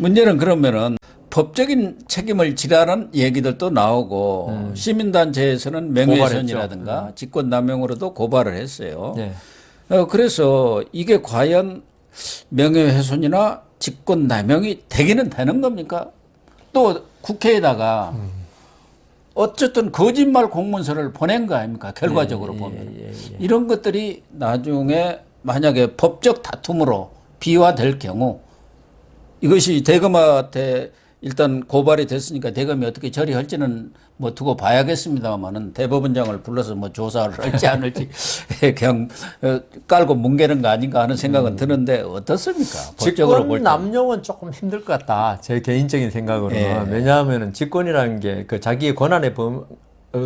문제는 그러면은 법적인 책임을 지라는 얘기들도 나오고 시민단체에서는 명예훼손이라든가 고발했죠. 직권남용으로도 고발을 했어요. 네. 그래서 이게 과연 명예훼손이나 직권남용이 되기는 되는 겁니까? 또 국회에다가 어쨌든 거짓말 공문서를 보낸 거 아닙니까? 결과적으로 보면. 이런 것들이 나중에 만약에 법적 다툼으로 비화될 경우 이것이 대검한테 일단 고발이 됐으니까 대검이 어떻게 처리할지는 뭐 두고 봐야겠습니다만은 대법원장을 불러서 뭐 조사를 할지 안 할지 그냥 깔고 뭉개는 거 아닌가 하는 생각은 드는데 어떻습니까? 법적으로 볼 직권 때. 남용은 조금 힘들 것 같다. 제 개인적인 생각으로는. 예. 왜냐하면 직권이라는 게 그 자기의 권한에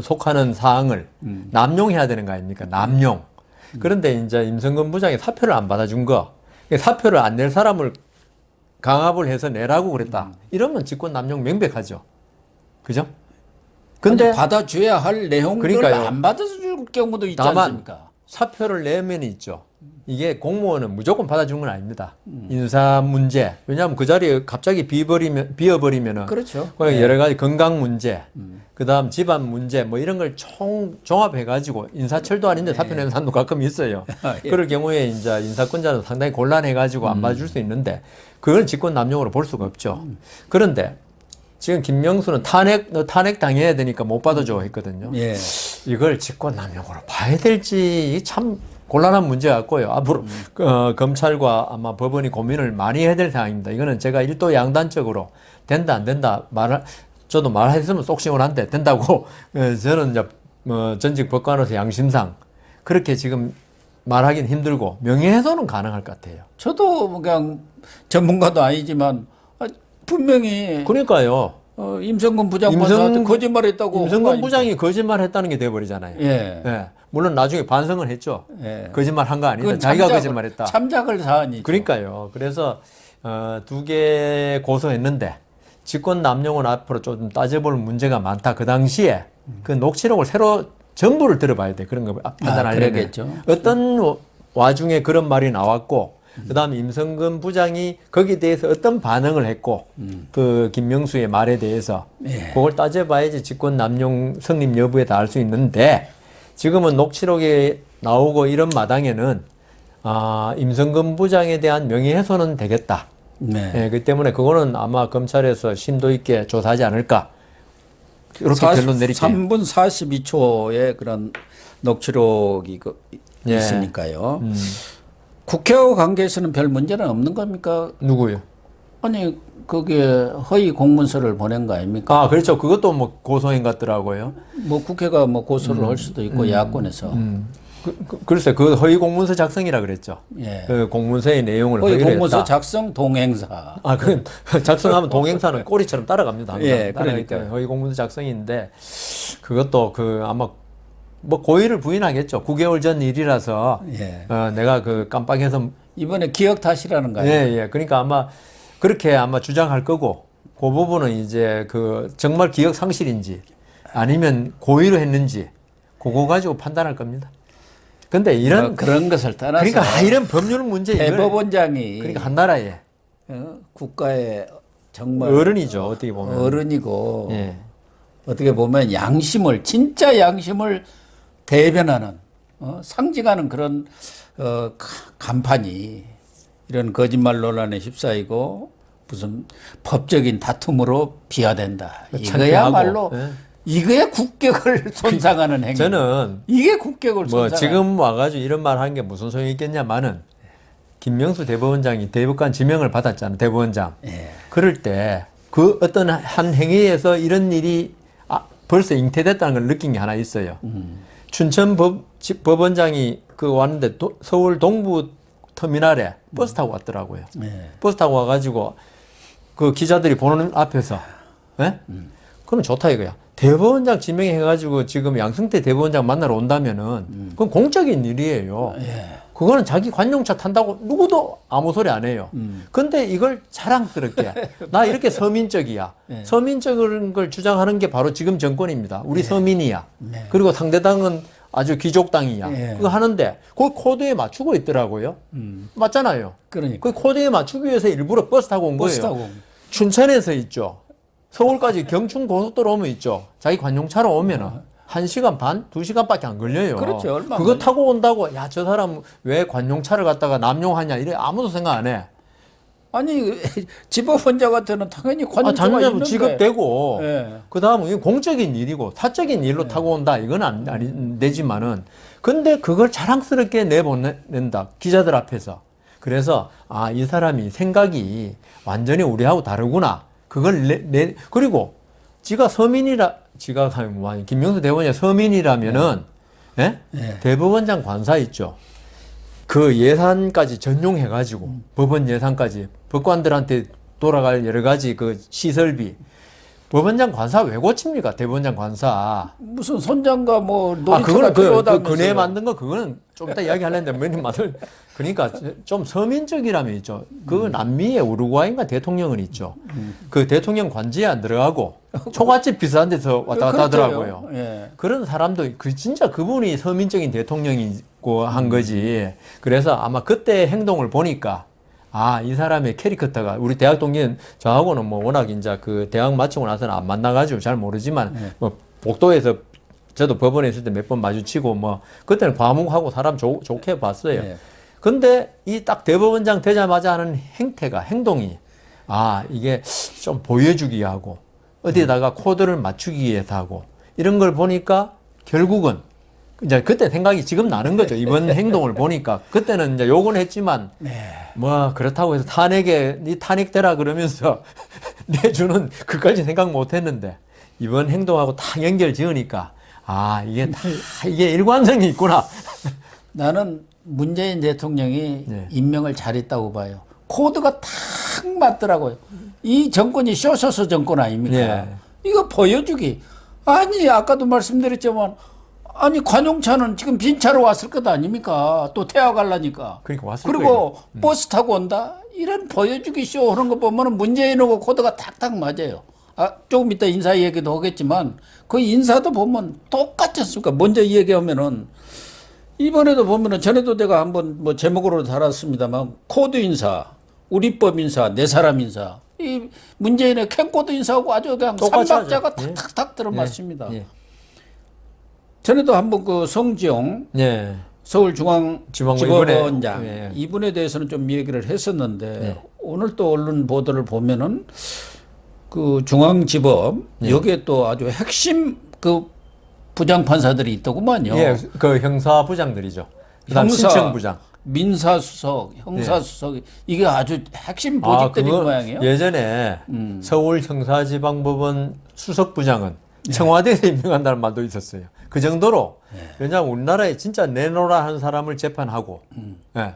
속하는 사항을 남용해야 되는 거 아닙니까? 남용. 그런데 이제 임성근 부장이 사표를 안 받아준 거, 사표를 안 낼 사람을 강압을 해서 내라고 그랬다. 이러면 직권 남용 명백하죠. 그죠? 근데 받아줘야 할 내용을 그러니까요. 안 받아줄 경우도 있지 다만 않습니까? 사표를 내면 있죠. 이게 공무원은 무조건 받아준 건 아닙니다. 인사 문제. 왜냐하면 그 자리에 갑자기 비어버리면은 그렇죠. 여러 가지 건강 문제, 그다음 집안 문제 뭐 이런 걸 종합해가지고 인사철도 아닌데 사표 내는 사람도 가끔 있어요. 예. 그럴 경우에 이제 인사권자는 상당히 곤란해가지고 안 받아줄 수 있는데 그걸 직권 남용으로 볼 수가 없죠. 그런데 지금 김명수는 탄핵 당해야 되니까 못 받아줘 했거든요. 예. 이걸 직권남용으로 봐야 될지 참 곤란한 문제 같고요. 앞으로 검찰과 아마 법원이 고민을 많이 해야 될 사항입니다. 이거는 제가 일도 양단적으로 된다 안 된다 저도 말했으면 속 시원한데 된다고 저는 이제 전직 법관으로서 양심상 그렇게 지금 말하기는 힘들고 명예훼손은 가능할 것 같아요. 저도 뭐 그냥 전문가도 아니지만 분명히 그러니까요. 임성근 부장판사한테 거짓말했다고 임성근 부장이 거짓말했다는 게 돼버리잖아요. 예. 예. 물론 나중에 반성을 했죠. 예. 거짓말 한 거 아니다. 그건 자기가 참작을, 거짓말했다. 참작을 사안이죠. 그러니까요. 그래서 두 개 고소했는데 직권 남용은 앞으로 좀 따져볼 문제가 많다. 그 당시에 그 녹취록을 새로 전부를 들어봐야 돼. 그런 거 판단하려면. 그러겠죠. 어떤 와중에 그런 말이 나왔고 그다음에 임성근 부장이 거기에 대해서 어떤 반응을 했고 그 김명수의 말에 대해서 예. 그걸 따져봐야지 직권 남용 성립 여부에 다 알 수 있는데 지금은 녹취록에 나오고 이런 마당에는 임성근 부장에 대한 명예훼손은 되겠다. 네. 예, 그 때문에 그거는 아마 검찰에서 심도 있게 조사하지 않을까. 이렇게 결론 내릴게요. 3분 42초의 그런 녹취록이 예. 있으니까요. 국회와 관계에서는 별 문제는 없는 겁니까? 누구요? 아니 거기에 허위 공문서를 보낸 거 아닙니까? 그렇죠. 그것도 뭐 고소인 같더라고요. 뭐 국회가 뭐 고소를 할 수도 있고 야권에서. 글쎄, 그 허위 공문서 작성이라 그랬죠. 예. 그 공문서의 내용을 허위 허위를 공문서 했다. 작성 동행사. 그 작성하면 동행사는 꼬리처럼 따라갑니다. 항상. 예, 따라가니까 그러니까요. 허위 공문서 작성인데 그것도 아마 뭐 고의를 부인하겠죠. 9개월 전 일이라서 예. 내가 깜빡해서 이번에 기억 탓이라는 거 예, 아니에요? 예. 그러니까 아마 그렇게 주장할 거고 그 부분은 이제 정말 기억 상실인지 아니면 고의로 했는지 그거 가지고 판단할 겁니다. 근데 이런 뭐 그런 것을 떠나서 그러니까 이런 법률 문제 대법원장이 그러니까 한 나라에 국가의 정말 어른이죠. 어떻게 보면 어른이고 예. 어떻게 보면 진짜 양심을 대변하는 상징하는 그런 간판이 이런 거짓말 논란에 휩싸이고 무슨 법적인 다툼으로 비화된다. 이거야말로 예. 이거야 국격을 손상하는 행위. 저는 이게 국격을 뭐 손상하는. 지금 와가지고 이런 말 하는 게 무슨 소용이 있겠냐마는 김명수 대법원장이 대법관 지명을 받았잖아요. 대법원장. 예. 그럴 때 그 어떤 한 행위에서 이런 일이 벌써 잉태됐다는 걸 느낀 게 하나 있어요. 춘천 법원장이 왔는데 서울 동부 터미널에 버스 타고 왔더라고요. 예. 버스 타고 와가지고 그 기자들이 보는 앞에서 예? 그럼 좋다 이거야. 대법원장 지명해가지고 지금 양승태 대법원장 만나러 온다면은 그건 공적인 일이에요. 예. 그거는 자기 관용차 탄다고 누구도 아무 소리 안 해요. 근데 이걸 자랑스럽게 나 이렇게 서민적이야. 네. 서민적인 걸 주장하는 게 바로 지금 정권입니다. 우리 네. 서민이야. 네. 그리고 상대당은 아주 귀족당이야. 네. 그거 하는데 그 코드에 맞추고 있더라고요. 맞잖아요. 그러니까 그 코드에 맞추기 위해서 일부러 버스 타고 온 버스 거예요. 타고 춘천에서 있죠. 서울까지 경춘 고속도로 오면 있죠. 자기 관용차로 오면은 1시간 반, 2시간밖에 안 걸려요. 그렇죠. 얼마 안 그거 걸려요. 타고 온다고 야, 저 사람 왜 관용차를 갖다가 남용하냐 이래 아무도 생각 안 해. 아니 집업원자한테는 당연히 관용차가 당연히 있는데. 지급되고 예. 그다음은 이건 공적인 일이고 사적인 일로 타고 온다 이건 안 되지만은 근데 그걸 자랑스럽게 내보낸다 기자들 앞에서. 그래서 아, 이 사람이 생각이 완전히 우리하고 다르구나. 그걸 그리고 지가 김명수 대법원장 서민이라면은 예? 대법원장 관사 있죠. 그 예산까지 전용해가지고 법원 예산까지 법관들한테 돌아갈 여러 가지 그 시설비 법원장 관사 왜 고칩니까? 대법원장 관사. 무슨 선장과 뭐 놀이터가 그거는 필요하다면서요. 근해 만든 거 그거는 좀 이따 이야기하려는데 뭐니 맛을 그러니까 좀 서민적이라면 있죠. 그 남미의 우루과이인가 대통령은 있죠. 그 대통령 관제에 안 들어가고 초가집 비싼 데서 왔다 갔다 하더라고요. 예. 그런 사람도 진짜 그분이 서민적인 대통령이고 한 거지. 그래서 아마 그때 행동을 보니까 아, 이 사람의 캐릭터가 우리 대학 동기는 저하고는 뭐 워낙 이제 그 대학 마치고 나서는 안 만나가지고 잘 모르지만 뭐 복도에서 저도 법원에 있을 때 몇 번 마주치고 뭐 그때는 과묵하고 사람 좋게 봤어요. 네. 근데 이 딱 대법원장 되자마자 하는 행동이 아, 이게 좀 보여주기 하고 어디에다가 코드를 맞추기 위해서 하고 이런 걸 보니까 결국은 이제 그때 생각이 지금 나는 거죠. 이번 행동을 보니까. 그때는 이제 욕은 했지만, 뭐, 그렇다고 해서 니 탄핵되라 그러면서 내주는 그까지 생각 못 했는데, 이번 행동하고 딱 연결 지으니까, 아, 이게 일관성이 있구나. 나는 문재인 대통령이 네. 임명을 잘했다고 봐요. 코드가 탁 맞더라고요. 이 정권이 쇼소서 정권 아닙니까? 네. 이거 보여주기. 아니, 아까도 말씀드렸지만, 아니 관용차는 지금 빈 차로 왔을 것 아닙니까? 또 태워 가려니까. 그러니까 왔을 그리고 거예요. 버스 타고 온다. 이런 보여주기 쇼 하는 거 보면은 문재인하고 코드가 탁탁 맞아요. 아, 조금 이따 인사 얘기도 하겠지만 그 인사도 보면 똑같지 않습니까? 먼저 얘기하면은 이번에도 보면은 전에도 내가 한번 뭐 제목으로 달았습니다만 코드 인사, 우리법 인사, 내 사람 인사. 이 문재인의 캠코드 인사하고 아주 그냥 똑같이 삼박자가 하죠. 탁탁탁 들어맞습니다. 예. 전에도 한번 그 성지용 예. 서울중앙지법원장 예. 이분에 대해서는 좀 얘기를 했었는데 예. 오늘 또 언론 보도를 보면은 그 중앙지법 예. 여기에 또 아주 핵심 그 부장판사들이 있더구만요. 예, 그 형사부장들이죠. 그다음 신청부장. 민사수석, 형사수석 이게 아주 핵심 보직들인 그거 모양이에요. 예전에 서울 형사지방법원 수석부장은 청와대에서 임명한다는 말도 있었어요. 그 정도로 왜냐하면 우리나라에 진짜 내노라 한 사람을 재판하고 예.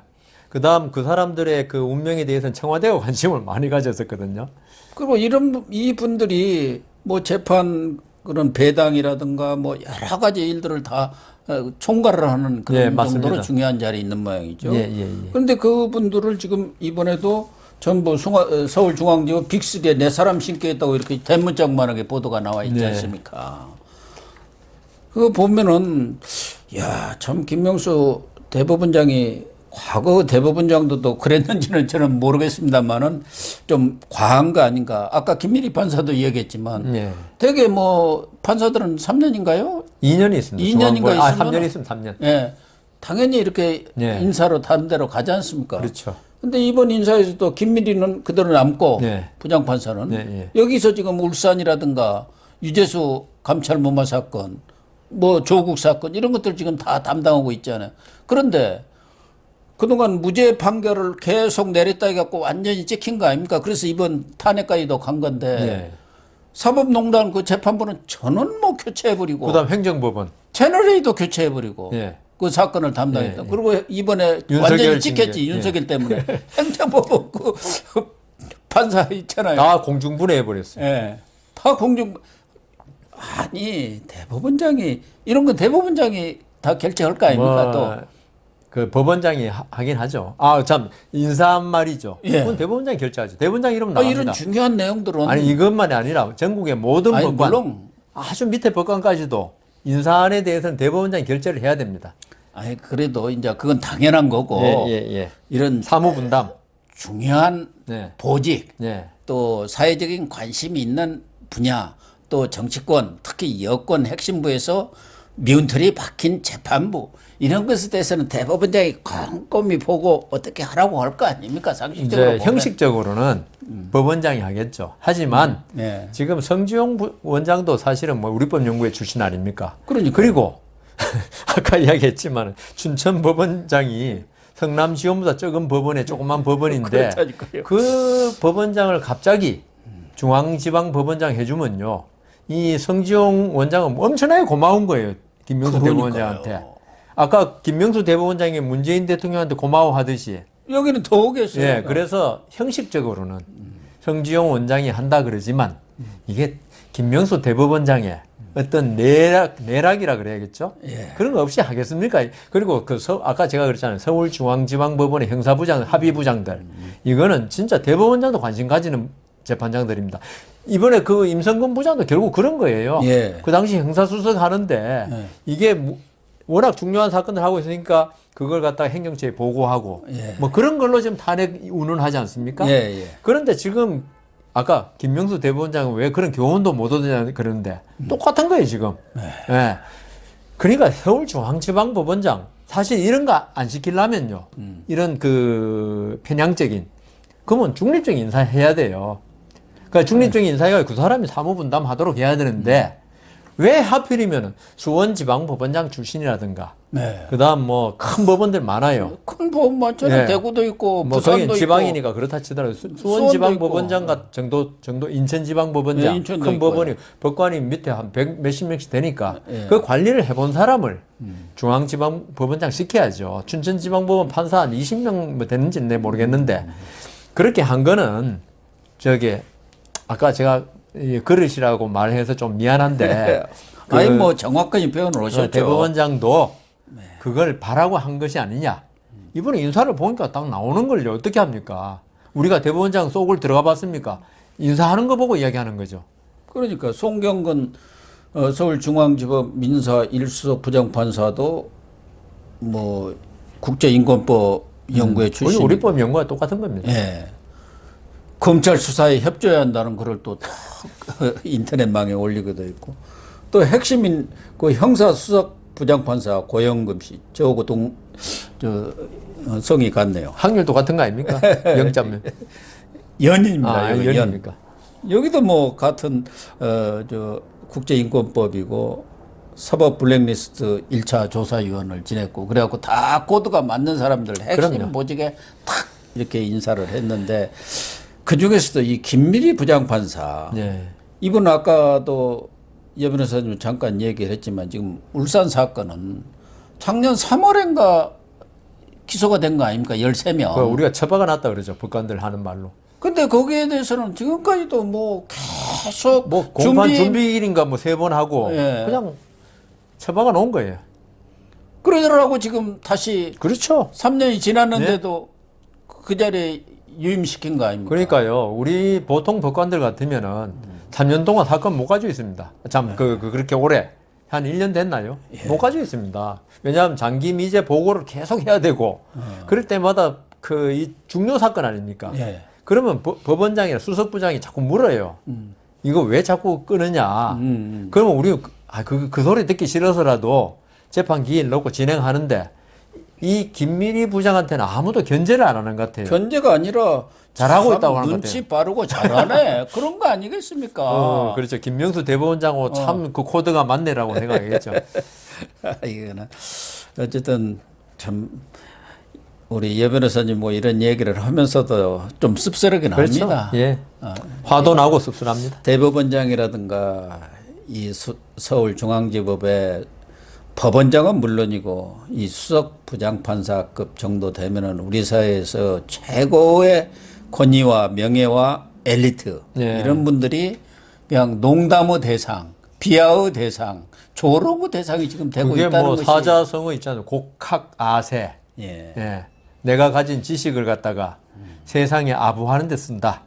그다음 그 사람들의 그 운명에 대해서는 청와대가 관심을 많이 가졌었거든요. 그리고 이 분들이 뭐 재판 그런 배당이라든가 뭐 여러 가지 일들을 다 총괄을 하는 그런 예, 정도로 맞습니다. 중요한 자리에 있는 모양이죠. 예, 예, 예. 그런데 그분들을 지금 이번에도 전부 서울중앙지법 빅3에 네 사람 신고했다고 이렇게 대문짝만하게 보도가 나와 있지 네. 않습니까? 그거 보면은 야, 참 김명수 대법원장이 과거 대법원장도 그랬는지는 저는 모르겠습니다만은 좀 과한 거 아닌가. 아까 김민희 판사도 얘기했지만 예. 되게 뭐 판사들은 3년인가요? 2년이 있습니다. 2년인가 있으면 3년이 있으면 3년. 예. 당연히 이렇게 예. 인사로 다른 데로 가지 않습니까? 그렇죠. 근데 이번 인사에서도 김민희는 그대로 남고 네. 부장판사는 네, 네. 여기서 지금 울산이라든가 유재수 감찰무마 사건, 뭐 조국 사건 이런 것들 지금 다 담당하고 있잖아요. 그런데 그동안 무죄 판결을 계속 내렸다 해갖고 완전히 찍힌 거 아닙니까? 그래서 이번 탄핵까지도 간 건데 네. 사법농단 그 재판부는 전원 뭐 교체해버리고 그다음 행정법원. 채널A도 교체해버리고 예. 그 사건을 담당했다. 예. 그리고 이번에 윤석열 완전히 찍혔지. 징계. 윤석열 때문에. 행정법원 그 판사 있잖아요. 다 공중분해 해버렸어요. 예. 다 공중 아니 대법원장이 이런 건 대법원장이 다 결정할 거 아닙니까 또. 그 법원장이 하긴 하죠. 아, 참 인사한 말이죠. 예. 그건 대법원장이 결정하죠. 대법원장 이름 아, 나갑니다. 이런 중요한 내용들은 아니 이것만이 아니라 전국의 모든 아니, 법관, 물론 아주 밑에 법관까지도 인사안에 대해서는 대법원장이 결재를 해야 됩니다. 아니 그래도 이제 그건 당연한 거고 예. 이런 사무분담. 중요한 네. 보직, 네. 또 사회적인 관심이 있는 분야, 또 정치권, 특히 여권 핵심부에서 미운털이 박힌 재판부 이런 것에 대해서는 대법원장이 꼼꼼히 보고 어떻게 하라고 할 거 아닙니까? 상식적으로 이제 보면. 형식적으로는 법원장이 하겠죠. 하지만 네. 지금 성지용 원장도 사실은 뭐 우리법연구회 출신 아닙니까? 그러니까요. 그리고 아까 이야기했지만 춘천 법원장이 성남지원보다 적은 법원의 조그만 법원인데 그렇다니까요. 그 법원장을 갑자기 중앙지방법원장 해주면요. 이 성지용 원장은 엄청나게 고마운 거예요. 김명수 그러니까요. 대법원장한테. 아까 김명수 대법원장이 문재인 대통령한테 고마워하듯이 여기는 더 오겠어요. 예, 그래서 형식적으로는 성지용 원장이 한다 그러지만 이게 김명수 대법원장의 어떤 내락이라 그래야겠죠? 예. 그런 거 없이 하겠습니까? 그리고 아까 제가 그랬잖아요. 서울중앙지방법원의 형사부장, 합의부장들. 이거는 진짜 대법원장도 관심 가지는 재판장들입니다. 이번에 그 임성근 부장도 결국 그런 거예요. 예. 그 당시 형사수석 하는데 예. 이게 워낙 중요한 사건을 하고 있으니까 그걸 갖다가 행정처에 보고하고 예. 뭐 그런 걸로 지금 탄핵 운운하지 않습니까? 예, 예. 그런데 지금 아까 김명수 대법원장은 왜 그런 교훈도 못 얻느냐 그러는데 똑같은 거예요 지금. 예. 그러니까 서울중앙지방법원장 사실 이런 거 안 시키려면요. 이런 그 편향적인 그러면 중립적인 인사 해야 돼요. 그러니까 중립적인 인사가 그 사람이 사무분담하도록 해야 되는데 왜 하필이면 수원지방법원장 출신이라든가 네. 그다음 뭐 큰 법원들 많아요. 큰 법원 많잖아요. 예. 대구도 있고 뭐 부산도 거긴 있고. 지방이니까 그렇다 치더라도 수원지방법원장 정도 인천지방법원장 네, 인천도 큰 있고요. 법원이 법관이 밑에 한 100 몇십 명씩 되니까 예. 그 관리를 해본 사람을 중앙지방법원장 시켜야죠. 춘천지방법원 판사 한 20명 뭐 되는지는 내 모르겠는데 그렇게 한 거는 저기 아까 제가 이 그릇이라고 말해서 좀 미안한데 아니 뭐 정확하게 표현을 하셨죠. 대법원장도 그걸 바라고 한 것이 아니냐. 이번에 인사를 보니까 딱 나오는 걸요. 어떻게 합니까? 우리가 대법원장 속을 들어가 봤습니까? 인사하는 거 보고 이야기하는 거죠. 그러니까 송경근 서울중앙지법 민사 1수석 부장판사도 뭐 국제인권법 연구회 거의 출신. 우리법 연구와 똑같은 겁니다. 예. 검찰 수사에 협조해야 한다는 글을 또 인터넷망에 올리기도 했고 또 핵심인 그 형사수석 부장판사 고영금 씨 저하고 성이 같네요. 확률 똑같은 거 아닙니까? 0.몇. 연인입니다. 여기 연입니까? 여기도 뭐 같은 저 국제인권법이고 사법 블랙리스트 1차 조사위원을 지냈고 그래갖고 다 코드가 맞는 사람들 핵심 그럼요. 보직에 탁 이렇게 인사를 했는데 그 중에서도 이 김미리 부장판사 네. 이분 아까도 여 변호사님 잠깐 얘기를 했지만 지금 울산 사건은 작년 3월인가 기소가 된 거 아닙니까? 13명. 그 우리가 처박아 놨다 그러죠. 법관들 하는 말로. 근데 거기에 대해서는 지금까지도 뭐 계속 뭐 공판 준비일인가 뭐 3번 하고 예. 그냥 처박아 놓은 거예요. 그러더라고 지금 다시 그렇죠. 3년이 지났는데도 그 자리에 유임시킨 거 아닙니까? 그러니까요. 우리 보통 법관들 같으면은 3년 동안 사건 못 가지고 있습니다. 참, 그렇게 오래. 한 1년 됐나요? 못 가지고 있습니다. 왜냐하면 장기 미제 보고를 계속 해야 되고, 그럴 때마다 이 중요 사건 아닙니까? 예. 그러면 법원장이나 수석부장이 자꾸 물어요. 이거 왜 자꾸 끊느냐? 그러면 우리, 그 소리 듣기 싫어서라도 재판 기일 넣고 진행하는데, 이 김미리 부장한테는 아무도 견제를 안 하는 것 같아요. 견제가 아니라 잘하고 참 있다고 하는 것 눈치 빠르고 잘하네. 그런 거 아니겠습니까? 그렇죠. 김명수 대법원장하고 참 그 코드가 맞네라고 생각하겠죠. 이거는 어쨌든 참 우리 여 변호사님 뭐 이런 얘기를 하면서도 좀 씁쓸하긴 그렇죠. 합니다. 예. 화도 나고 씁쓸합니다. 대법원장이라든가 이 서울중앙지법의 법원장은 물론이고 이 수석 부장판사급 정도 되면은 우리 사회에서 최고의 권위와 명예와 엘리트 예. 이런 분들이 그냥 농담의 대상, 비하의 대상, 조롱의 대상이 지금 되고 그게 있다는 뭐 것이 사자성어 있잖아요. 곡학아세. 예. 예. 내가 가진 지식을 갖다가 세상에 아부하는 데 쓴다.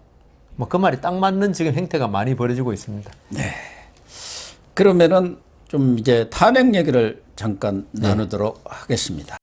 뭐 그 말이 딱 맞는 지금 행태가 많이 벌어지고 있습니다. 그러면은 좀 이제 탄핵 얘기를 잠깐 나누도록 하겠습니다.